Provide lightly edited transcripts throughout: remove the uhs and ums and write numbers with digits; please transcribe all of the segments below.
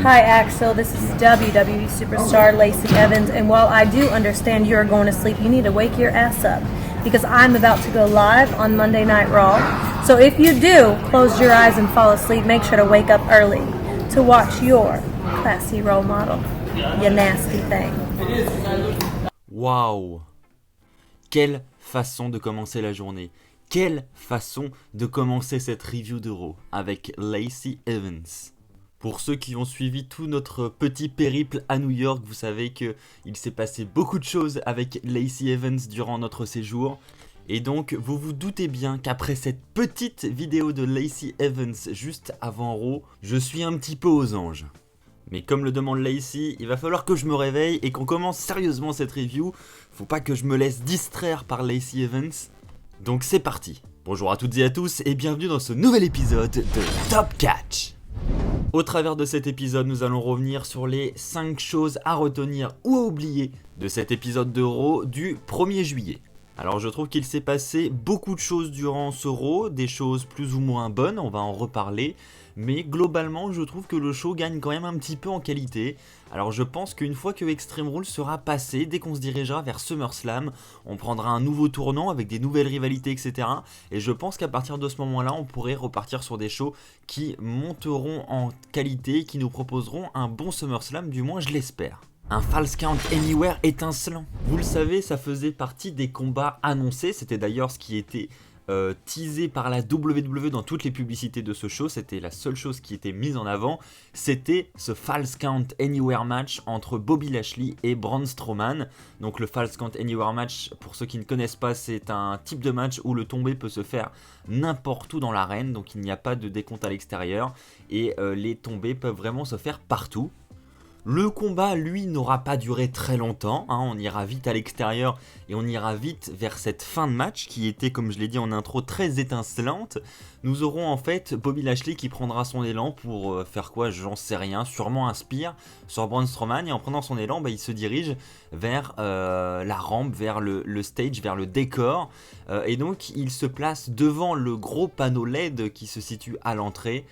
Hi Axel, this is WWE superstar Lacey Evans, and while I do understand you're going to sleep, you need to wake your ass up because I'm about to go live on Monday Night Raw. So if you do close your eyes and fall asleep, make sure to wake up early to watch your classy role model, you nasty thing. Waouh! Quelle façon de commencer la journée! Quelle façon de commencer cette review de Raw avec Lacey Evans! Pour ceux qui ont suivi tout notre petit périple à New York, vous savez qu'il s'est passé beaucoup de choses avec Lacey Evans durant notre séjour. Et donc, vous vous doutez bien qu'après cette petite vidéo de Lacey Evans juste avant Raw, je suis un petit peu aux anges. Mais comme le demande Lacey, il va falloir que je me réveille et qu'on commence sérieusement cette review. Faut pas que je me laisse distraire par Lacey Evans. Donc c'est parti. Bonjour à toutes et à tous et bienvenue dans ce nouvel épisode de Top Catch. Au travers de cet épisode, nous allons revenir sur les 5 choses à retenir ou à oublier de cet épisode de Raw du 1er juillet. Alors je trouve qu'il s'est passé beaucoup de choses durant ce Raw, des choses plus ou moins bonnes, on va en reparler, mais globalement je trouve que le show gagne quand même un petit peu en qualité. Alors je pense qu'une fois que Extreme Rules sera passé, dès qu'on se dirigera vers SummerSlam, on prendra un nouveau tournant avec des nouvelles rivalités, etc. Et je pense qu'à partir de ce moment-là, on pourrait repartir sur des shows qui monteront en qualité, qui nous proposeront un bon SummerSlam, du moins je l'espère. Un Falls Count Anywhere étincelant. Vous le savez, ça faisait partie des combats annoncés. C'était d'ailleurs ce qui était teasé par la WWE dans toutes les publicités de ce show. C'était la seule chose qui était mise en avant. C'était ce Falls Count Anywhere match entre Bobby Lashley et Braun Strowman. Donc le Falls Count Anywhere match, pour ceux qui ne connaissent pas, c'est un type de match où le tombé peut se faire n'importe où dans l'arène. Donc il n'y a pas de décompte à l'extérieur. Et les tombés peuvent vraiment se faire partout. Le combat, lui, n'aura pas duré très longtemps, on ira vite à l'extérieur et on ira vite vers cette fin de match qui était, comme je l'ai dit en intro, très étincelante. Nous aurons en fait Bobby Lashley qui prendra son élan pour faire quoi, j'en sais rien, sûrement un spear sur Braun Strowman, et en prenant son élan, il se dirige vers la rampe, vers le stage, vers le décor, et donc il se place devant le gros panneau LED qui se situe à l'entrée.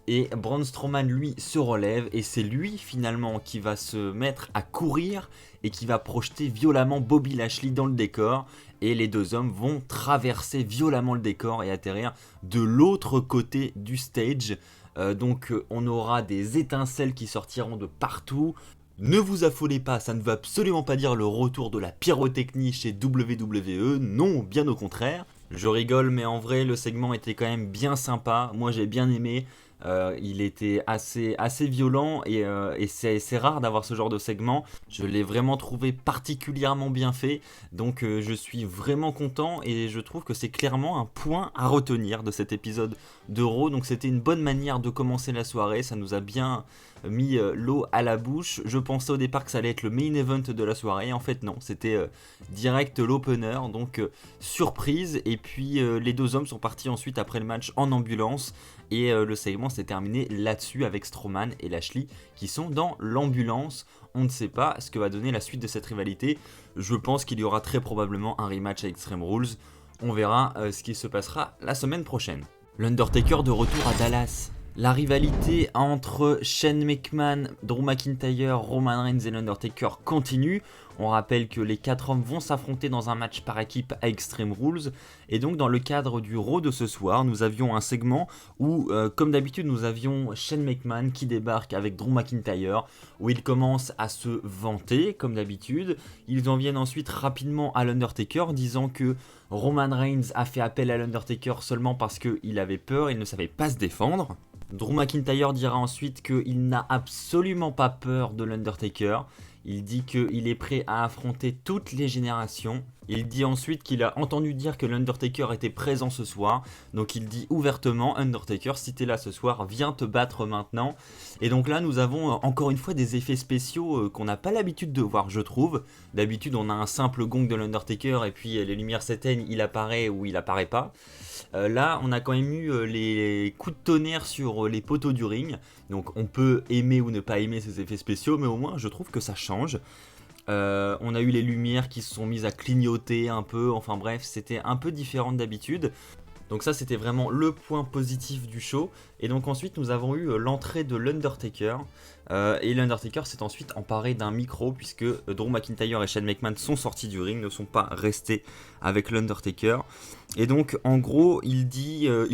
Et Braun Strowman, lui, se relève et c'est lui finalement qui va se mettre à courir et qui va projeter violemment Bobby Lashley dans le décor. Et les deux hommes vont traverser violemment le décor et atterrir de l'autre côté du stage. Donc on aura des étincelles qui sortiront de partout. Ne vous affolez pas, ça ne veut absolument pas dire le retour de la pyrotechnie chez WWE, non, bien au contraire. Je rigole, mais en vrai, le segment était quand même bien sympa, moi j'ai bien aimé. Il était assez violent et c'est rare d'avoir ce genre de segment. Je l'ai vraiment trouvé particulièrement bien fait, donc je suis vraiment content et je trouve que c'est clairement un point à retenir de cet épisode de Raw. Donc c'était une bonne manière de commencer la soirée, ça nous a bien mis l'eau à la bouche. Je pensais au départ que ça allait être le main event de la soirée, en fait non, c'était direct l'opener, donc surprise. Et puis les deux hommes sont partis ensuite après le match en ambulance. Et le segment s'est terminé là-dessus avec Strowman et Lashley qui sont dans l'ambulance. On ne sait pas ce que va donner la suite de cette rivalité. Je pense qu'il y aura très probablement un rematch à Extreme Rules. On verra ce qui se passera la semaine prochaine. L'Undertaker de retour à Dallas. La rivalité entre Shane McMahon, Drew McIntyre, Roman Reigns et l'Undertaker continue. On rappelle que les 4 hommes vont s'affronter dans un match par équipe à Extreme Rules. Et donc dans le cadre du Raw de ce soir, nous avions un segment où, comme d'habitude, nous avions Shane McMahon qui débarque avec Drew McIntyre, où il commence à se vanter, comme d'habitude. Ils en viennent ensuite rapidement à l'Undertaker, disant que Roman Reigns a fait appel à l'Undertaker seulement parce qu'il avait peur, il ne savait pas se défendre. Drew McIntyre dira ensuite qu'il n'a absolument pas peur de l'Undertaker. Il dit qu'il est prêt à affronter toutes les générations. Il dit ensuite qu'il a entendu dire que l'Undertaker était présent ce soir. Donc il dit ouvertement, Undertaker, si t'es là ce soir, viens te battre maintenant. Et donc là, nous avons encore une fois des effets spéciaux qu'on n'a pas l'habitude de voir, je trouve. D'habitude, on a un simple gong de l'Undertaker et puis les lumières s'éteignent, il apparaît ou il apparaît pas. Là, on a quand même eu les coups de tonnerre sur les poteaux du ring. Donc on peut aimer ou ne pas aimer ces effets spéciaux, mais au moins je trouve que ça change. On a eu les lumières qui se sont mises à clignoter un peu, enfin bref, c'était un peu différent d'habitude. Donc ça c'était vraiment le point positif du show. Et donc ensuite nous avons eu l'entrée de l'Undertaker. Et l'Undertaker s'est ensuite emparé d'un micro puisque Drew McIntyre et Shane McMahon sont sortis du ring, ne sont pas restés avec l'Undertaker. Et donc en gros il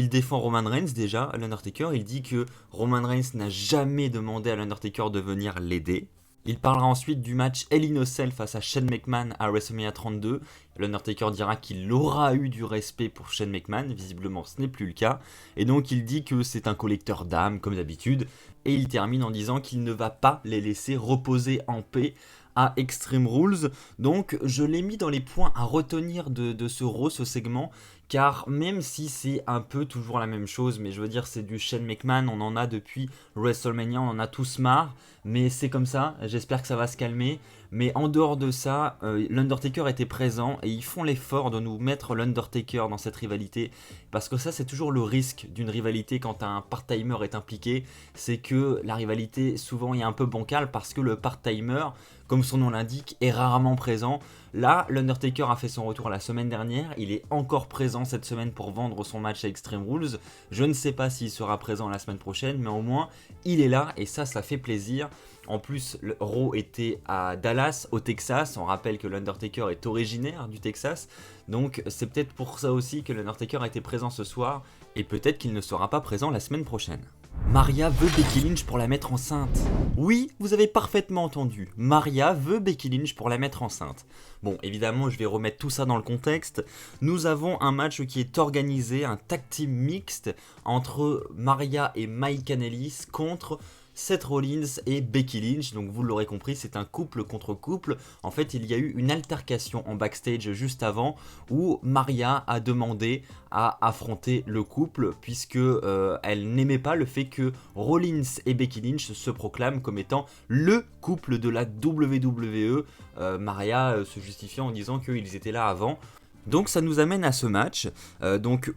défend Roman Reigns déjà, l'Undertaker. Il dit que Roman Reigns n'a jamais demandé à l'Undertaker de venir l'aider. Il parlera ensuite du match Hell in a Cell face à Shane McMahon à WrestleMania 32. L'Undertaker dira qu'il aura eu du respect pour Shane McMahon, visiblement ce n'est plus le cas. Et donc il dit que c'est un collecteur d'âmes comme d'habitude. Et il termine en disant qu'il ne va pas les laisser reposer en paix à Extreme Rules. Donc je l'ai mis dans les points à retenir de ce segment. Car même si c'est un peu toujours la même chose, mais je veux dire c'est du Shane McMahon, on en a depuis WrestleMania, on en a tous marre, mais c'est comme ça, j'espère que ça va se calmer. Mais en dehors de ça, l'Undertaker était présent et ils font l'effort de nous mettre l'Undertaker dans cette rivalité. Parce que ça c'est toujours le risque d'une rivalité quand un part-timer est impliqué, c'est que la rivalité souvent est un peu bancale parce que le part-timer, comme son nom l'indique, est rarement présent. Là, l'Undertaker a fait son retour la semaine dernière, il est encore présent cette semaine pour vendre son match à Extreme Rules. Je ne sais pas s'il sera présent la semaine prochaine, mais au moins il est là et ça fait plaisir. En plus, le Raw était à Dallas, au Texas. On rappelle que l'Undertaker est originaire du Texas. Donc c'est peut-être pour ça aussi que l'Undertaker a été présent ce soir. Et peut-être qu'il ne sera pas présent la semaine prochaine. Maria veut Becky Lynch pour la mettre enceinte. Oui, vous avez parfaitement entendu. Maria veut Becky Lynch pour la mettre enceinte. Bon, évidemment, je vais remettre tout ça dans le contexte. Nous avons un match qui est organisé, un tag team mixte entre Maria et Mike Kanellis contre Seth Rollins et Becky Lynch. Donc vous l'aurez compris, c'est un couple contre couple. En fait, il y a eu une altercation en backstage juste avant où Maria a demandé à affronter le couple puisque elle n'aimait pas le fait que Rollins et Becky Lynch se proclament comme étant le couple de la WWE. Maria se justifiant en disant qu'ils étaient là avant. Donc ça nous amène à ce match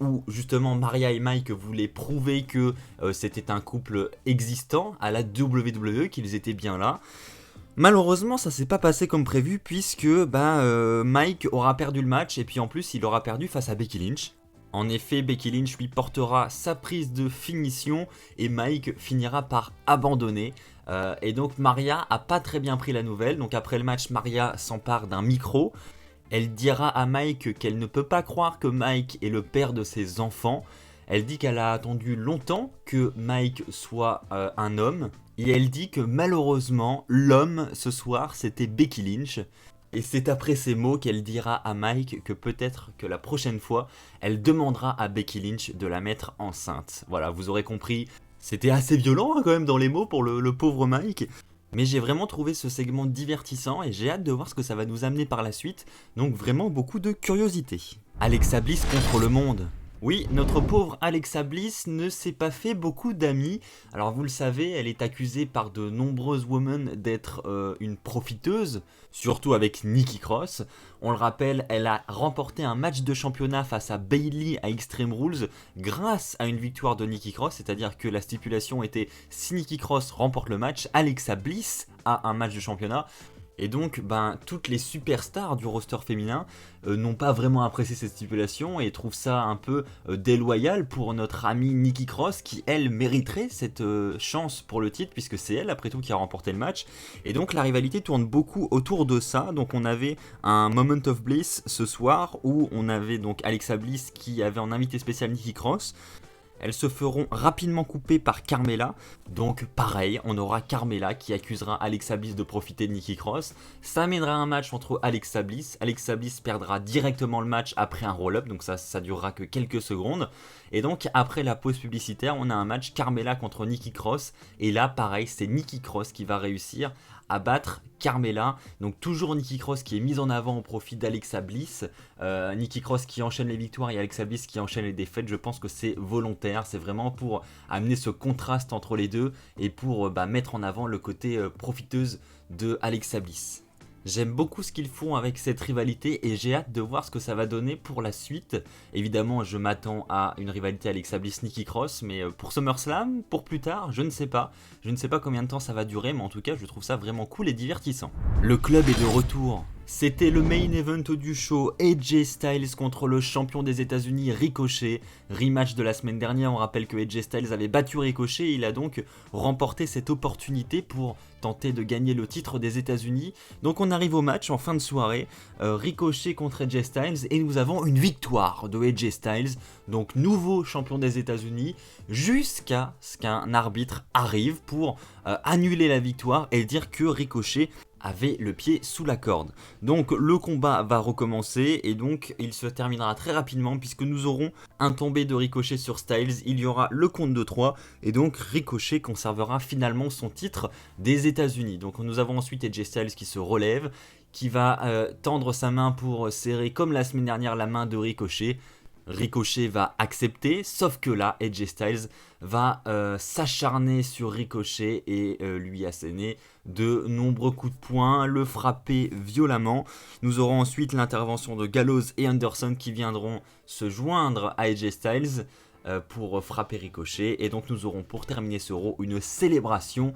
où justement Maria et Mike voulaient prouver que c'était un couple existant à la WWE, qu'ils étaient bien là. Malheureusement ça s'est pas passé comme prévu puisque Mike aura perdu le match et puis en plus il aura perdu face à Becky Lynch. En effet, Becky Lynch lui portera sa prise de finition et Mike finira par abandonner. Et donc Maria a pas très bien pris la nouvelle, donc après le match Maria s'empare d'un micro. Elle dira à Mike qu'elle ne peut pas croire que Mike est le père de ses enfants. Elle dit qu'elle a attendu longtemps que Mike soit un homme. Et elle dit que malheureusement, l'homme ce soir, c'était Becky Lynch. Et c'est après ces mots qu'elle dira à Mike que peut-être que la prochaine fois, elle demandera à Becky Lynch de la mettre enceinte. Voilà, vous aurez compris, c'était assez violent quand même dans les mots pour le pauvre Mike. Mais j'ai vraiment trouvé ce segment divertissant et j'ai hâte de voir ce que ça va nous amener par la suite, donc vraiment beaucoup de curiosité. Alexa Bliss contre le monde. Oui, notre pauvre Alexa Bliss ne s'est pas fait beaucoup d'amis. Alors vous le savez, elle est accusée par de nombreuses women d'être une profiteuse, surtout avec Nikki Cross. On le rappelle, elle a remporté un match de championnat face à Bayley à Extreme Rules grâce à une victoire de Nikki Cross, c'est-à-dire que la stipulation était si Nikki Cross remporte le match, Alexa Bliss a un match de championnat. Et donc, toutes les superstars du roster féminin n'ont pas vraiment apprécié cette stipulation et trouvent ça un peu déloyal pour notre amie Nikki Cross qui, elle, mériterait cette chance pour le titre puisque c'est elle, après tout, qui a remporté le match. Et donc, la rivalité tourne beaucoup autour de ça. Donc, on avait un Moment of Bliss ce soir où on avait donc Alexa Bliss qui avait en invité spécial Nikki Cross. Elles se feront rapidement couper par Carmella. Donc pareil, on aura Carmella qui accusera Alexa Bliss de profiter de Nikki Cross. Ça amènera un match entre Alexa Bliss. Alexa Bliss perdra directement le match après un roll-up, donc ça durera que quelques secondes. Et donc après la pause publicitaire, on a un match Carmella contre Nikki Cross. Et là pareil, c'est Nikki Cross qui va réussir à battre Carmella. Donc toujours Nikki Cross qui est mise en avant au profit d'Alexa Bliss. Nikki Cross qui enchaîne les victoires et Alexa Bliss qui enchaîne les défaites. Je pense que c'est volontaire, c'est vraiment pour amener ce contraste entre les deux et pour mettre en avant le côté profiteuse de Alexa Bliss. J'aime beaucoup ce qu'ils font avec cette rivalité et j'ai hâte de voir ce que ça va donner pour la suite. Évidemment, je m'attends à une rivalité Alexa Bliss-Nikki Cross, mais pour SummerSlam, pour plus tard, je ne sais pas. Je ne sais pas combien de temps ça va durer, mais en tout cas, je trouve ça vraiment cool et divertissant. Le club est de retour. C'était le main event du show, AJ Styles contre le champion des États-Unis Ricochet. Rematch de la semaine dernière, on rappelle que AJ Styles avait battu Ricochet et il a donc remporté cette opportunité pour tenter de gagner le titre des États-Unis. Donc on arrive au match en fin de soirée, Ricochet contre AJ Styles et nous avons une victoire de AJ Styles, donc nouveau champion des États-Unis, jusqu'à ce qu'un arbitre arrive pour annuler la victoire et dire que Ricochet avait le pied sous la corde. Donc le combat va recommencer et donc il se terminera très rapidement puisque nous aurons un tombé de Ricochet sur Styles, il y aura le compte de 3 et donc Ricochet conservera finalement son titre des États-Unis. Donc nous avons ensuite AJ Styles qui se relève, qui va tendre sa main pour serrer comme la semaine dernière la main de Ricochet. Ricochet va accepter, sauf que là, AJ Styles va s'acharner sur Ricochet et lui asséner de nombreux coups de poing, le frapper violemment. Nous aurons ensuite l'intervention de Gallows et Anderson qui viendront se joindre à AJ Styles pour frapper Ricochet. Et donc nous aurons pour terminer ce Raw une célébration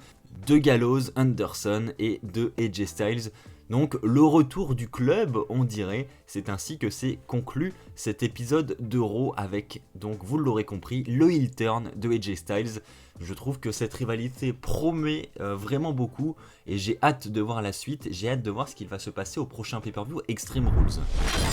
de Gallows, Anderson et de AJ Styles. Donc le retour du club, on dirait, c'est ainsi que s'est conclu cet épisode de Raw avec, donc vous l'aurez compris, le heel turn de AJ Styles. Je trouve que cette rivalité promet vraiment beaucoup et j'ai hâte de voir la suite, j'ai hâte de voir ce qu'il va se passer au prochain pay-per-view Extreme Rules.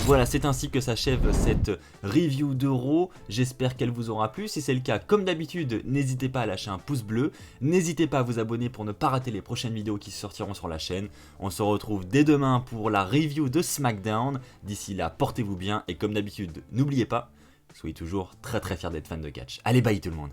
Voilà, c'est ainsi que s'achève cette review de Raw, j'espère qu'elle vous aura plu. Si c'est le cas, comme d'habitude, n'hésitez pas à lâcher un pouce bleu, n'hésitez pas à vous abonner pour ne pas rater les prochaines vidéos qui sortiront sur la chaîne. On se retrouve dès demain pour la review de SmackDown. D'ici là, portez-vous bien et comme d'habitude, n'oubliez pas, soyez toujours très très fiers d'être fan de catch. Allez, bye tout le monde!